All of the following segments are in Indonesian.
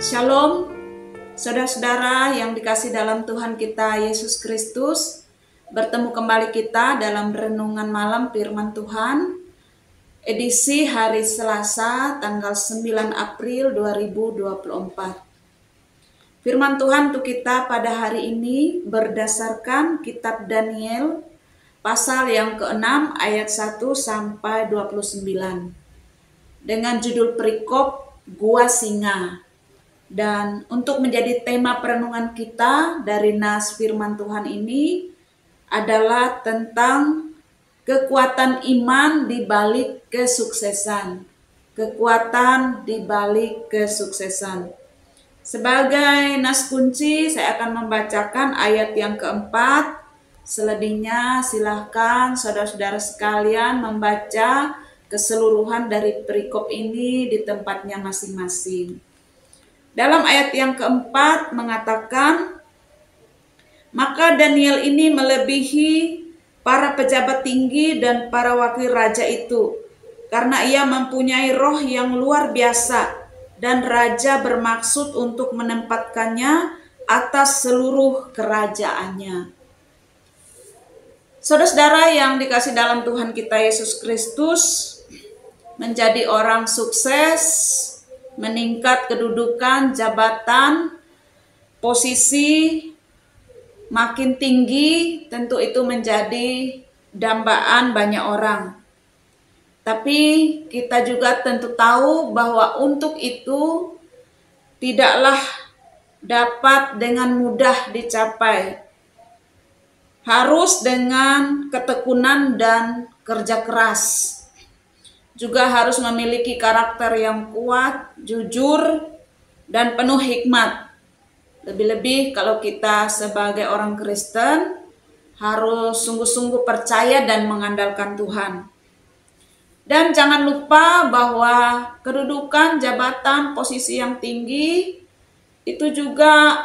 Shalom, saudara-saudara yang dikasih dalam Tuhan kita Yesus Kristus. Bertemu kembali kita dalam renungan malam firman Tuhan, edisi hari Selasa tanggal 9 April 2024. Firman Tuhan untuk kita pada hari ini berdasarkan kitab Daniel pasal yang ke-6 ayat 1 sampai 29 dengan judul perikop Gua Singa. Dan untuk menjadi tema perenungan kita dari nas firman Tuhan ini adalah tentang kekuatan iman di balik kesuksesan. Kekuatan di balik kesuksesan. Sebagai nas kunci saya akan membacakan ayat yang keempat. Selebihnya silahkan saudara-saudara sekalian membaca keseluruhan dari perikop ini di tempatnya masing-masing. Dalam ayat yang keempat mengatakan, maka Daniel ini melebihi para pejabat tinggi dan para wakil raja itu, karena ia mempunyai roh yang luar biasa, dan raja bermaksud untuk menempatkannya atas seluruh kerajaannya. Saudara-saudara yang dikasih dalam Tuhan kita Yesus Kristus, menjadi orang sukses, meningkat kedudukan, jabatan, posisi makin tinggi, tentu itu menjadi dambaan banyak orang. Tapi kita juga tentu tahu bahwa untuk itu tidaklah dapat dengan mudah dicapai. Harus dengan ketekunan dan kerja keras. Juga harus memiliki karakter yang kuat, jujur, dan penuh hikmat. Lebih-lebih kalau kita sebagai orang Kristen harus sungguh-sungguh percaya dan mengandalkan Tuhan. Dan jangan lupa bahwa kedudukan, jabatan, posisi yang tinggi itu juga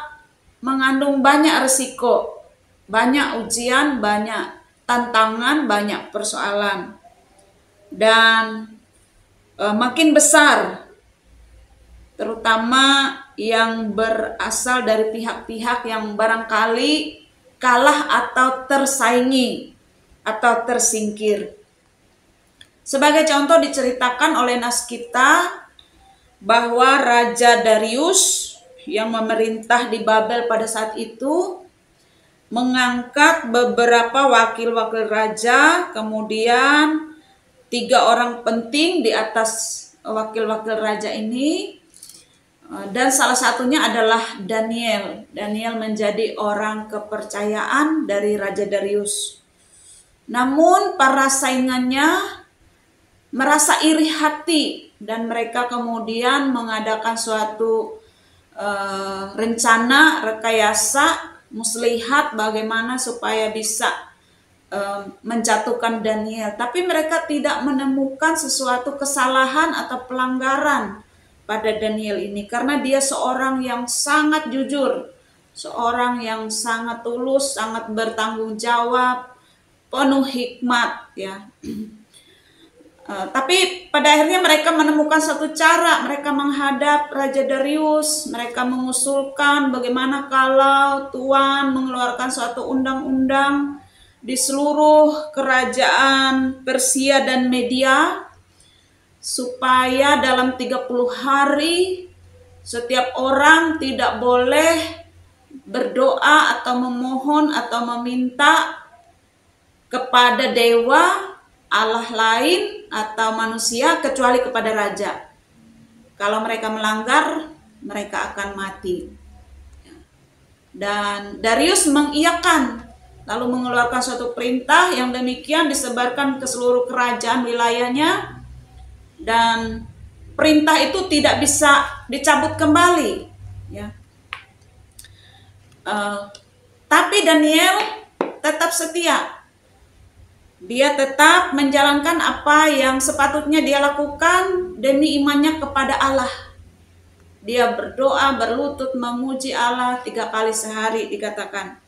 mengandung banyak risiko, banyak ujian, banyak tantangan, banyak persoalan. Dan makin besar, terutama yang berasal dari pihak-pihak yang barangkali kalah atau tersaingi atau tersingkir. Sebagai contoh diceritakan oleh nas kita bahwa Raja Darius yang memerintah di Babel pada saat itu mengangkat beberapa wakil-wakil raja, kemudian 3 orang penting di atas wakil-wakil raja ini, dan salah satunya adalah Daniel. Daniel menjadi orang kepercayaan dari Raja Darius. Namun para saingannya merasa iri hati dan mereka kemudian mengadakan suatu rencana, rekayasa, muslihat bagaimana supaya bisa menjatuhkan Daniel, tapi mereka tidak menemukan sesuatu kesalahan atau pelanggaran pada Daniel ini karena dia seorang yang sangat jujur, seorang yang sangat tulus, sangat bertanggung jawab, penuh hikmat ya. Tapi pada akhirnya mereka menemukan satu cara, mereka menghadap Raja Darius, mereka mengusulkan bagaimana kalau Tuhan mengeluarkan suatu undang-undang di seluruh kerajaan Persia dan Media supaya dalam 30 hari setiap orang tidak boleh berdoa atau memohon atau meminta kepada dewa, Allah lain atau manusia kecuali kepada raja. Kalau mereka melanggar, mereka akan mati. Dan Darius mengiyakan, lalu mengeluarkan suatu perintah yang demikian disebarkan ke seluruh kerajaan wilayahnya, dan perintah itu tidak bisa dicabut kembali. Ya. Tapi Daniel tetap setia. Dia tetap menjalankan apa yang sepatutnya dia lakukan demi imannya kepada Allah. Dia berdoa, berlutut, memuji Allah 3 kali sehari dikatakan.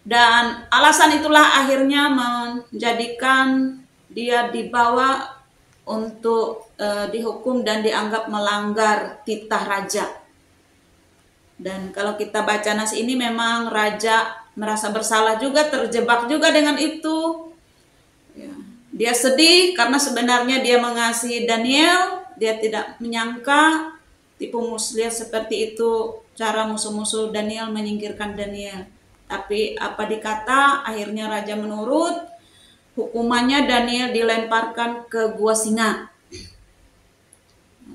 Dan alasan itulah akhirnya menjadikan dia dibawa untuk dihukum dan dianggap melanggar titah raja. Dan kalau kita baca nas ini memang raja merasa bersalah juga, terjebak juga dengan itu. Ya. Dia sedih karena sebenarnya dia mengasihi Daniel, dia tidak menyangka tipu muslihat seperti itu cara musuh-musuh Daniel menyingkirkan Daniel. Tapi apa dikata, akhirnya raja menurut. Hukumannya Daniel dilemparkan ke gua singa.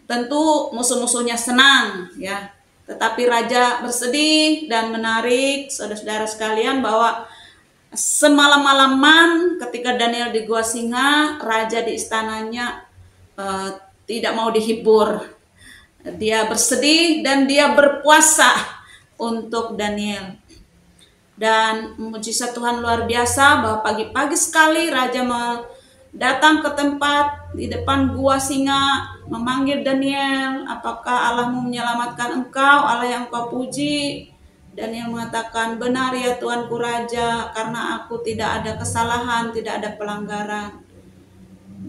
Tentu musuh-musuhnya senang ya. Tetapi raja bersedih dan menarik saudara-saudara sekalian bahwa semalam-malaman ketika Daniel di gua singa, raja di istananya tidak mau dihibur. Dia bersedih dan dia berpuasa untuk Daniel. Dan mujizat Tuhan luar biasa bahwa pagi-pagi sekali raja datang ke tempat di depan gua singa, memanggil Daniel, apakah Allahmu menyelamatkan engkau, Allah yang engkau puji? Daniel mengatakan, benar ya Tuanku Raja, karena aku tidak ada kesalahan, tidak ada pelanggaran.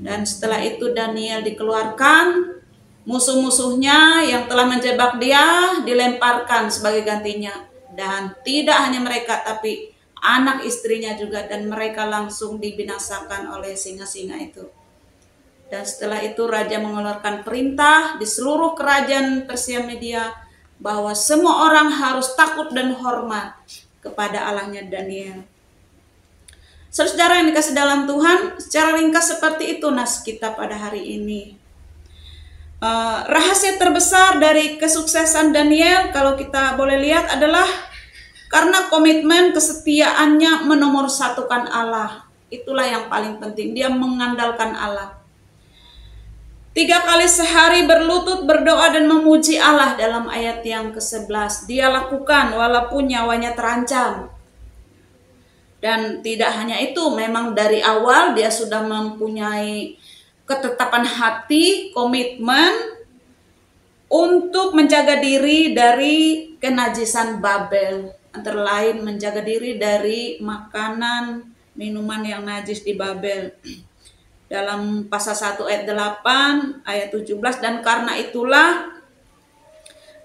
Dan setelah itu Daniel dikeluarkan, musuh-musuhnya yang telah menjebak dia dilemparkan sebagai gantinya. Dan tidak hanya mereka, tapi anak istrinya juga, dan mereka langsung dibinasakan oleh singa-singa itu. Dan setelah itu raja mengeluarkan perintah di seluruh kerajaan Persia Media bahwa semua orang harus takut dan hormat kepada Allahnya Daniel. Saudara yang dikasih dalam Tuhan, secara ringkas seperti itu nas kita pada hari ini. Rahasia terbesar dari kesuksesan Daniel kalau kita boleh lihat adalah karena komitmen kesetiaannya menomorsatukan Allah. Itulah yang paling penting, dia mengandalkan Allah. 3 kali sehari berlutut berdoa dan memuji Allah dalam ayat yang ke-11. Dia lakukan walaupun nyawanya terancam. Dan tidak hanya itu, memang dari awal dia sudah mempunyai ketetapan hati, komitmen untuk menjaga diri dari kenajisan Babel. Antara lain menjaga diri dari makanan, minuman yang najis di Babel. Dalam pasal 1 ayat 8, ayat 17, dan karena itulah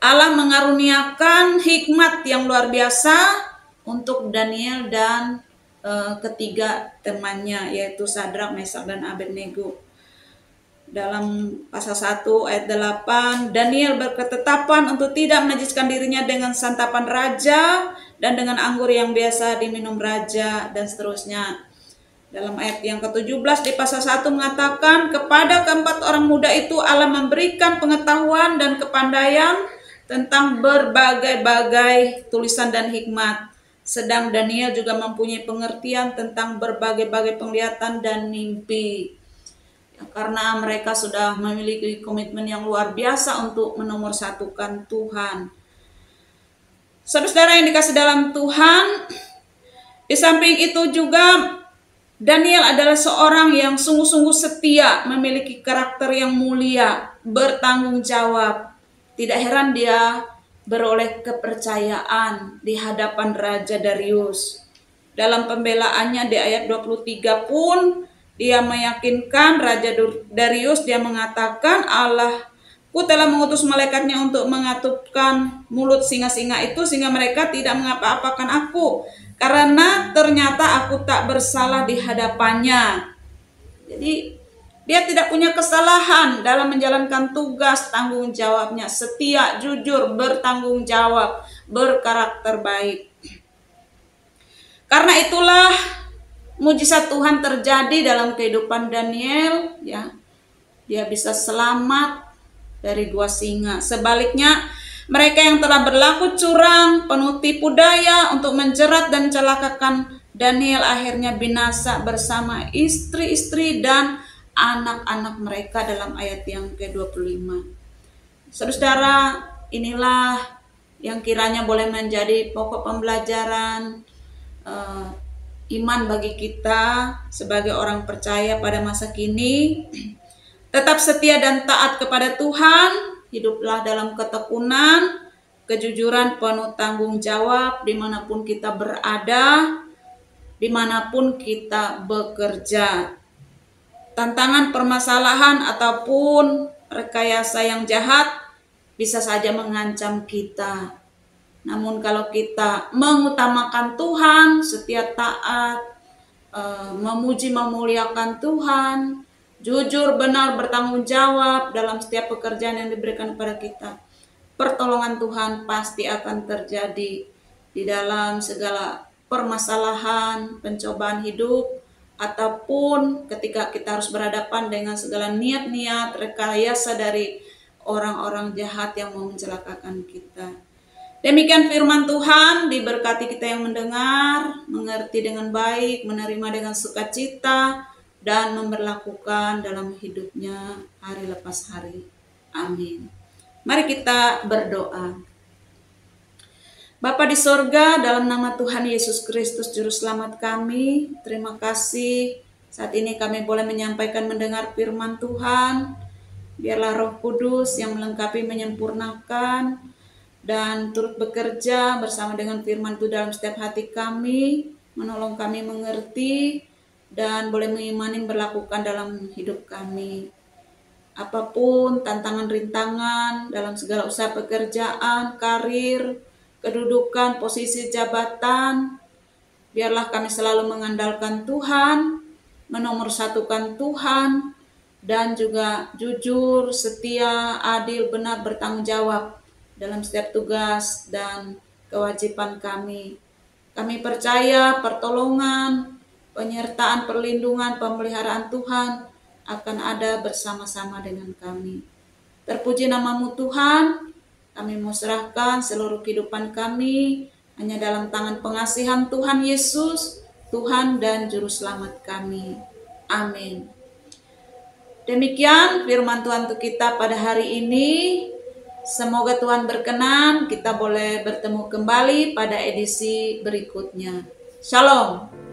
Allah mengaruniakan hikmat yang luar biasa untuk Daniel dan ketiga temannya, yaitu Sadrak, Mesak, dan Abednego. Dalam pasal 1 ayat 8, Daniel berketetapan untuk tidak menajiskan dirinya dengan santapan raja dan dengan anggur yang biasa diminum raja, dan seterusnya. Dalam ayat yang ke-17 di pasal 1 mengatakan, kepada keempat orang muda itu Allah memberikan pengetahuan dan kepandaian tentang berbagai-bagai tulisan dan hikmat. Sedang Daniel juga mempunyai pengertian tentang berbagai-bagai penglihatan dan mimpi. Karena mereka sudah memiliki komitmen yang luar biasa untuk menomorsatukan Tuhan. Saudara yang dikasih dalam Tuhan, di samping itu juga Daniel adalah seorang yang sungguh-sungguh setia, memiliki karakter yang mulia, bertanggung jawab. Tidak heran dia beroleh kepercayaan di hadapan Raja Darius. Dalam pembelaannya di ayat 23 pun dia meyakinkan Raja Darius, dia mengatakan Allahku telah mengutus malaikatnya untuk mengatupkan mulut singa-singa itu sehingga mereka tidak mengapa-apakan aku. Karena ternyata aku tak bersalah di hadapannya. Jadi dia tidak punya kesalahan dalam menjalankan tugas tanggung jawabnya. Setia, jujur, bertanggung jawab, berkarakter baik. Karena itulah mujizat Tuhan terjadi dalam kehidupan Daniel. Ya, dia bisa selamat dari gua singa. Sebaliknya, mereka yang telah berlaku curang, penuh tipu daya untuk menjerat dan celakakan Daniel akhirnya binasa bersama istri-istri dan anak-anak mereka dalam ayat yang ke-25. Saudara, inilah yang kiranya boleh menjadi pokok pembelajaran iman bagi kita sebagai orang percaya pada masa kini. Tetap setia dan taat kepada Tuhan. Hiduplah dalam ketekunan, kejujuran, penuh tanggung jawab dimanapun kita berada, dimanapun kita bekerja. tantangan, permasalahan, ataupun rekayasa yang jahat bisa saja mengancam kita. Namun kalau kita mengutamakan Tuhan, setia taat, memuji memuliakan Tuhan, jujur, benar, bertanggung jawab dalam setiap pekerjaan yang diberikan kepada kita, pertolongan Tuhan pasti akan terjadi di dalam segala permasalahan, pencobaan hidup, ataupun ketika kita harus berhadapan dengan segala niat-niat rekayasa dari orang-orang jahat yang mau mencelakakan kita. Demikian firman Tuhan, diberkati kita yang mendengar, mengerti dengan baik, menerima dengan sukacita, dan memberlakukan dalam hidupnya hari lepas hari. Amin. Mari kita berdoa. Bapa di sorga, dalam nama Tuhan Yesus Kristus Juru Selamat kami, terima kasih saat ini kami boleh menyampaikan mendengar firman Tuhan. Biarlah Roh Kudus yang melengkapi, menyempurnakan, dan turut bekerja bersama dengan firman itu dalam setiap hati kami, menolong kami mengerti, dan boleh mengimani berlakukan dalam hidup kami. Apapun tantangan rintangan dalam segala usaha pekerjaan, karir, kedudukan, posisi jabatan, biarlah kami selalu mengandalkan Tuhan, menomorsatukan Tuhan, dan juga jujur, setia, adil, benar, bertanggung jawab dalam setiap tugas dan kewajiban kami. Kami percaya pertolongan, penyertaan, perlindungan, pemeliharaan Tuhan akan ada bersama-sama dengan kami. Terpuji nama-Mu Tuhan, kami mau serahkan seluruh kehidupan kami hanya dalam tangan pengasihan Tuhan Yesus, Tuhan dan Juru Selamat kami. Amin. Demikian firman Tuhan untuk kita pada hari ini. Semoga Tuhan berkenan kita boleh bertemu kembali pada edisi berikutnya. Shalom.